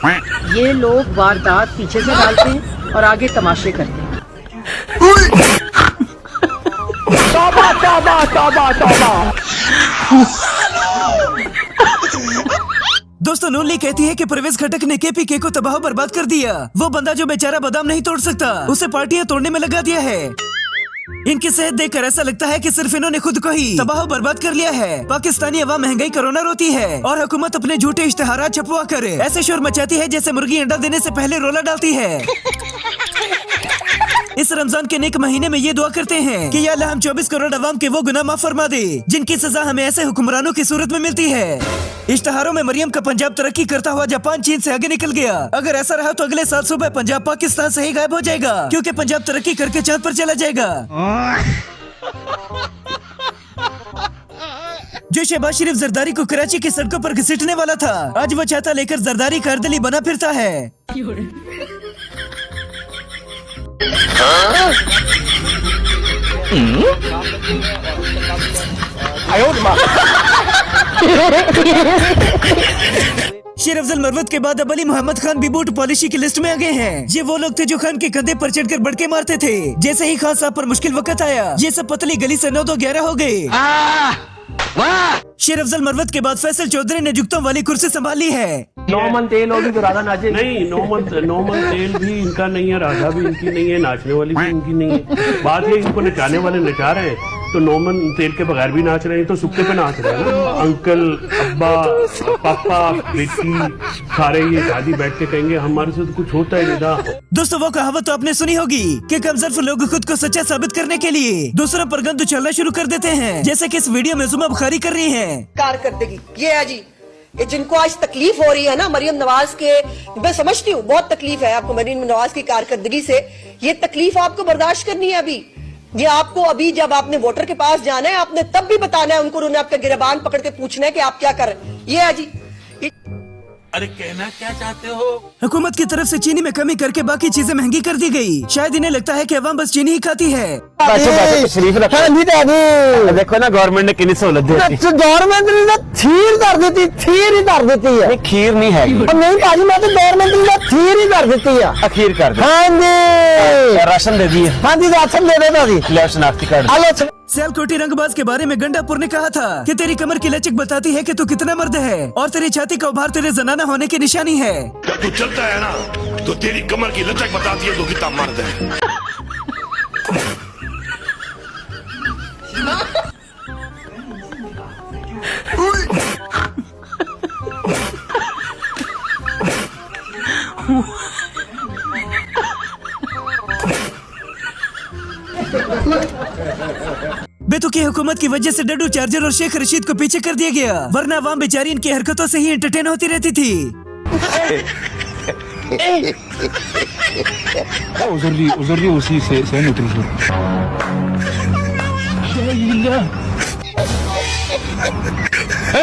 ये लोग वारदात पीछे से डालते हैं और आगे तमाशे करते हैं। तौबा तौबा तौबा तौबा। दोस्तों नूनली कहती है कि परवेज खटक ने केपीके को तबाह बर्बाद कर दिया। वो बंदा जो बेचारा बादाम नहीं तोड़ सकता, उसे पार्टियां तोड़ने में लगा दिया है। इनकी सेहत देखकर ऐसा लगता है कि सिर्फ इन्होंने खुद को ही तबाह बर्बाद कर लिया है। पाकिस्तानी अवाम महंगाई कोरोना रोती है और हुकूमत अपने झूठे इश्तेहारात छपवा कर ऐसे शोर मचाती है जैसे मुर्गी अंडा देने से पहले रोला डालती है। इस रमजान के नेक महीने में ये दुआ करते हैं कि या अल्लाह हम 24 करोड़ अवाम के वो गुनाह माफ फरमा दे जिनकी सजा हमें ऐसे हुक्मरानों की सूरत में मिलती है। इश्तहारों में मरियम का पंजाब तरक्की करता हुआ जापान चीन से आगे निकल गया। अगर ऐसा रहा तो अगले साल सुबह पंजाब पाकिस्तान से ही गायब हो जाएगा, क्योंकि पंजाब तरक्की करके चांद पर चला जाएगा। जो शहबाज शरीफ जरदारी को कराची की सड़कों पर घसीटने वाला था, आज वो छाता लेकर जरदारी का अर्दली बना फिरता है। शेर अफजल मरवत के बाद अब अली मोहम्मद खान भी बूट पॉलिसी की लिस्ट में आ गए हैं। ये वो लोग थे जो खान के कंधे पर चढ़कर बड़के मारते थे। जैसे ही खान साहब पर मुश्किल वक्त आया, ये सब पतली गली से 9-2-11 हो गए। शेर अफजल मरवत के बाद फैसल चौधरी ने जुगतों वाली कुर्सी संभाली है। नौमन तेल होगी तो राधा नाचे नहीं। नौमन तेल भी इनका नहीं है, राधा भी इनकी नहीं है, नाचने वाली भी इनकी नहीं है। बात है इनको नचाने वाले नचा रहे हैं, तो नौमन तेल के बगैर भी नाच रहे हैं, तो सुक्के पे नाच रहे हैं ना। अंकल, अब्बा, पापा, बेटी सारे ये शादी बैठ के कहेंगे हमारे से तो कुछ होता है नहीं। दोस्तों वो कहावत तो आपने सुनी होगी कि कमजोर लोग खुद को सच्चा साबित करने के लिए दूसरों पर गंद उछलना शुरू कर देते हैं, जैसे कि इस वीडियो में जुमा बुखारी कर रही है। कारकर्दगी ये है जी, ये जिनको आज तकलीफ हो रही है ना मरियम नवाज के, मैं समझती हूँ बहुत तकलीफ है आपको मरियम नवाज की कारकर्दगी से। ये तकलीफ आपको बर्दाश्त करनी है अभी। ये आपको अभी जब आपने वोटर के पास जाना है, आपने तब भी बताना है उनको, उन्होंने आपका गिरबान पकड़ के पूछना है कि आप क्या कर रहे हैं। ये है जी। अरे कहना क्या चाहते हो? हुकूमत की तरफ से चीनी में कमी करके बाकी चीजें महंगी कर दी गई। शायद इन्हें लगता है कि अवाम बस चीनी ही खाती है। शरीफ देखो ना गवर्नमेंट ने कितनी सहूलत दी। गवर्नमेंट ने खीर कर देती, खीर ही कर देती है। खीर नहीं है नहीं भाजी, मैं तो गवर्नमेंट ने खीर ही कर देती है। खीर कर दी। हाँ जी राशन दे दिए। हाँ जी राशन दे देता जी। शनाख्ती कार्ड। सियालकोटी रंगबाज के बारे में गंडापुर ने कहा था कि तेरी कमर की लचक बताती है कि तू कितना मर्द है, और तेरी छाती का उभार तेरे जनाना होने की निशानी है। जब तू चलता है ना तो तेरी कमर की लचक बताती है तो कितना मर्द है। बेतुकी हुकूमत की वजह से डड्डू चार्जर और शेख रशीद को पीछे कर दिया गया, वरना अवाम बेचारी इनकी हरकतों से ही एंटरटेन होती रहती थी। उजरी उसी से निकली।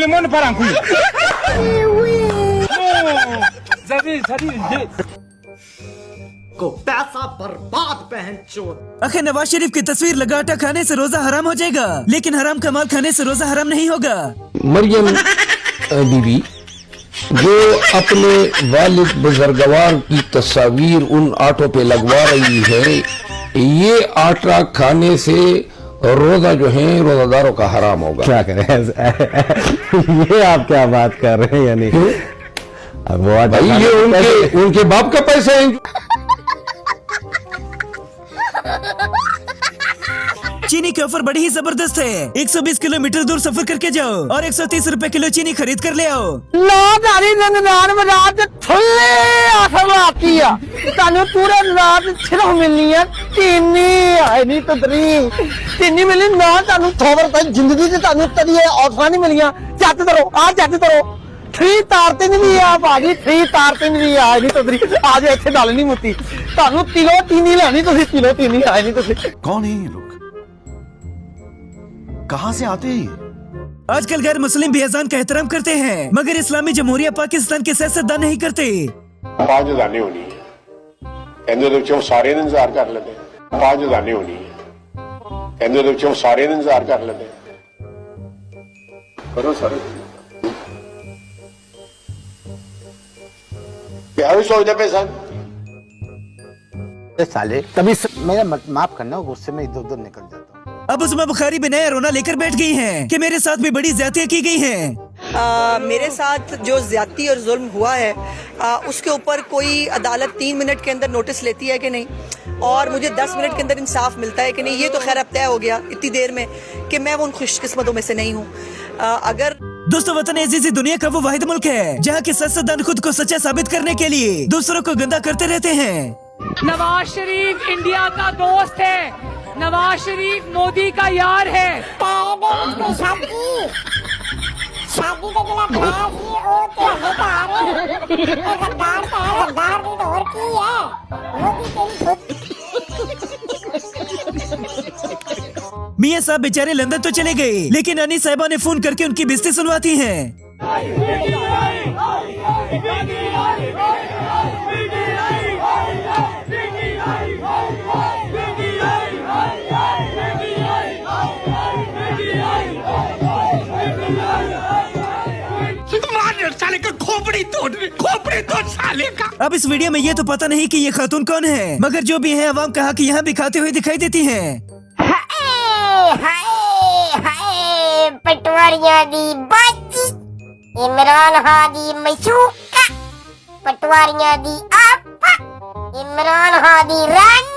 Limon parangku. को पैसा बर्बाद पहन चोर। आखिर नवाज शरीफ की तस्वीर लगा आटा खाने से रोजा हराम हो जाएगा, लेकिन हराम का माल खाने से रोजा हराम नहीं होगा। मरियम बीवी जो अपने वालिद बुजुर्गवार की तस्वीर उन आटों पे लगवा रही है, ये आटा खाने से रोजा जो है रोजादारों का हराम होगा। क्या करें ये आप क्या बात कर रहे हैं? यानी भाई ये उनके बाप का पैसा है। चीनी के ऑफर बड़ी ही जबरदस्त है। 120 किलोमीटर दूर सफर करके जाओ और 130 रुपए किलो चीनी खरीद कर ले आओ। पूरे रात सिर्फ मिलनी है चीनी तो चीनी मिली ना जिंदगी से ऑफर नहीं मिलिया। चट करो आ चट करो 3 तार 3 भी आ भाजी 3 तार 3 भी आए नहीं तो आज इतने गल नहीं मुक्ती। ਤੁਹਾਨੂੰ किलो चीनी लेनी तो किलो चीनी आए नहीं तो। कौन है ये लोग? कहाँ से आते हैं? आजकल गैर मुस्लिम भी अजान का एहतराम करते हैं, मगर इस्लामी जमहूरिया पाकिस्तान के सियासतदान नहीं करते। 5 अजानें होनी है, कहते सारे इंतजार कर लेते हैं। 5 अजानें होनी है, कहते सारे इंतजार कर लेते हैं। करो सारे भी सोचते पे सन साले तभी मेरा माफ करना, गुस्से में इधर उधर निकल जाता हूँ। अब उसमें बुखारी भी नया रोना लेकर बैठ गई हैं कि मेरे साथ भी बड़ी ज्यादतियां की गई हैं। मेरे साथ जो ज्यादती और जुल्म हुआ है उसके ऊपर कोई अदालत 3 मिनट के अंदर नोटिस लेती है कि नहीं, और मुझे 10 मिनट के अंदर इंसाफ मिलता है कि नहीं, ये तो खैर अब तय हो गया इतनी देर में कि मैं वो उन खुशकिस्मतों में से नहीं हूँ। अगर दोस्तों, वतन अजीज़ दुनिया का वो वाहिद मुल्क है जहाँ के सियासतदान खुद को सच्चा साबित करने के लिए दूसरों को गंदा करते रहते हैं। नवाज शरीफ इंडिया का दोस्त है, नवाज शरीफ मोदी का यार है। मियाँ साहब बेचारे लंदन तो चले गए, लेकिन अनी साहिबा ने फोन करके उनकी बेइज्जती सुनवाती हैं। खोपड़ी तोड़ साले का। अब इस वीडियो में ये तो पता नहीं कि ये खातून कौन है, मगर जो भी है अवाम का हक यहाँ भी खाते हुए दिखाई देती हैं। पटवारियां दी बाजी, इमरान हादी मशूका, पटवारियां दी आपा, इमरान हादी रन,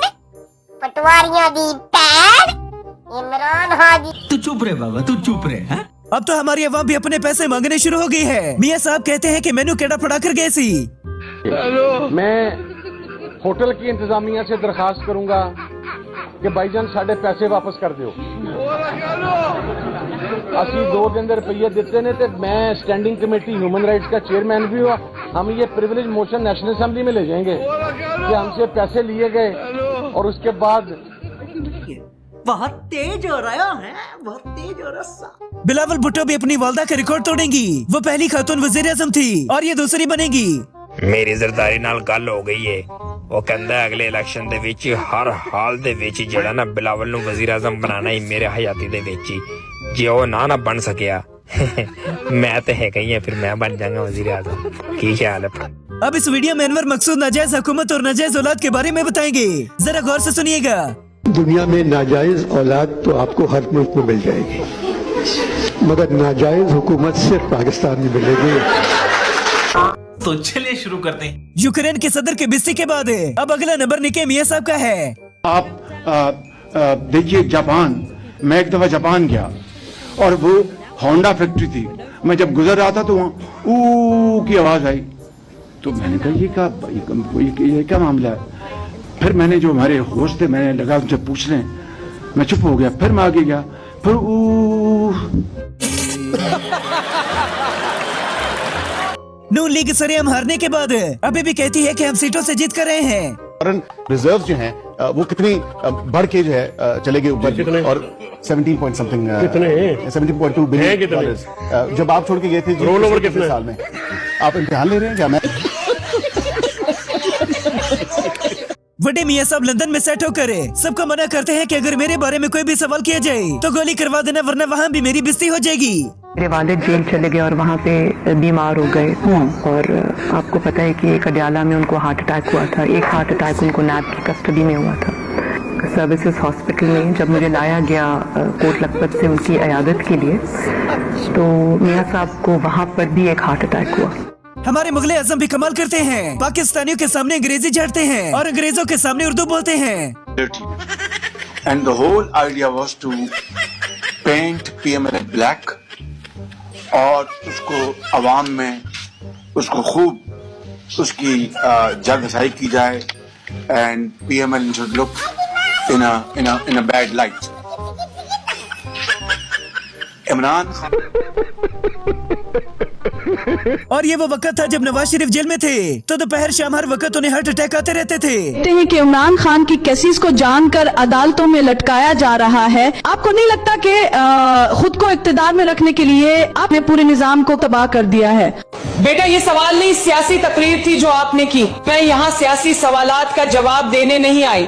पटवारियां दी पैर, इमरान हादी। तू चुप रे बाबा, तू चुप रे। है? अब तो हमारी अवाम भी अपने पैसे मांगने शुरू हो गई है। मियाँ साहब कहते हैं कि मेनू केड़ा फड़ा कर गए सी। मैं होटल की इंतजामिया से दरखास्त करूंगा कि भाईजान साढ़े पैसे वापस कर दो। असि 2 दिन दे रुपये दिते ने, ते मैं स्टैंडिंग कमेटी ह्यूमन राइट्स का चेयरमैन भी हुआ। हम ये प्रिविलेज मोशन नेशनल असेंबली में ले जाएंगे कि हमसे पैसे लिए गए और उसके बाद बहुत तेज हो रहा है, बहुत तेज हो रहा। बिलावल भुट्टो भी अपनी वालदा का रिकॉर्ड तोड़ेंगी। वो पहली खातून वजीर आजम थी और ये दूसरी बनेगी। मेरी जरदारी नाल गल हो गई है। वो कहंदा अगले इलेक्शन दे विच हर हाल दे विच जेड़ा ना बिलावल नू वजीर आजम बनाना ही मेरे हयाती दे विच ही। जे वो ना बन सकिया मैं तो है कहीं है, फिर मैं बन जाऊंगा वजीर आजम। की ख्याल है? अब इस वीडियो में अनवर मकसूद नाजायज हुकूमत और नाजायज औलाद के बारे में बताएंगे, जरा गौर से सुनिएगा। दुनिया में नाजायज औलाद तो आपको हर मुल्क में मिल जाएगी, मगर नाजायज हुकूमत सिर्फ पाकिस्तान में मिलेगी। तो चलिए शुरू करते हैं। यूक्रेन के सदर के बिस्ती के बाद अब अगला नंबर निके मियाँ साहब का है। आप देखिए जापान, मैं एक दफा जापान गया और वो होंडा फैक्ट्री थी। मैं जब गुजर रहा था तो वहाँ ऊ की आवाज आई, तो मैंने कहा ये क्या मामला है। फिर मैंने जो हमारे होस्ट थे, मैंने लगा उनसे पूछ लें, मैं चुप हो गया। फिर मैं आगे गया, फिर नून लीग सरेआम हारने के बाद अभी भी कहती है कि हम सीटों से जीत कर रहे हैं। रिजर्व जो हैं वो कितनी बढ़ के जो है चले गए ऊपर, और 17 पॉइंट समथिंग, 17.2 बिलियन डॉलर्स जब आप छोड़ के गए थे। रोल ओवर कितने साल में? आप इम्तिहान ले रहे हैं क्या? मैं बड़े मियाँ साहब लंदन में सेट होकर सबको मना करते हैं कि अगर मेरे बारे में कोई भी सवाल किया जाए तो गोली करवा देना, वरना वहाँ भी मेरी बेइज्जती हो जाएगी। मेरे वालिद जेल चले गए और वहाँ पे बीमार हो गए, और आपको पता है कि एक अडयाला में उनको हार्ट अटैक हुआ था। एक हार्ट अटैक उनको नैब की कस्टडी में हुआ था। सर्विसेज हॉस्पिटल में जब मुझे लाया गया कोट लखपत से उनकी इयादत के लिए, तो मियाँ साहब को वहाँ पर भी एक हार्ट अटैक हुआ। हमारे मुगले आजम भी कमाल करते हैं, पाकिस्तानियों के सामने अंग्रेजी झाड़ते हैं और अंग्रेजों के सामने उर्दू बोलते हैं। And the whole idea was to paint PML black और उसको अवाम में उसको खूब उसकी जागसाई की जाए, and PML should look in a bad light. Imran और ये वो वक्त था जब नवाज शरीफ जेल में थे, तो दोपहर शाम हर वक्त उन्हें हार्ट अटैक आते रहते थे। कहते हैं कि इमरान खान की केसेस को जानकर अदालतों में लटकाया जा रहा है। आपको नहीं लगता कि खुद को इक्तदार में रखने के लिए आपने पूरे निजाम को तबाह कर दिया है? बेटा, ये सवाल नहीं, सियासी तकरीर थी जो आपने की। मैं यहाँ सियासी सवालात का जवाब देने नहीं आई।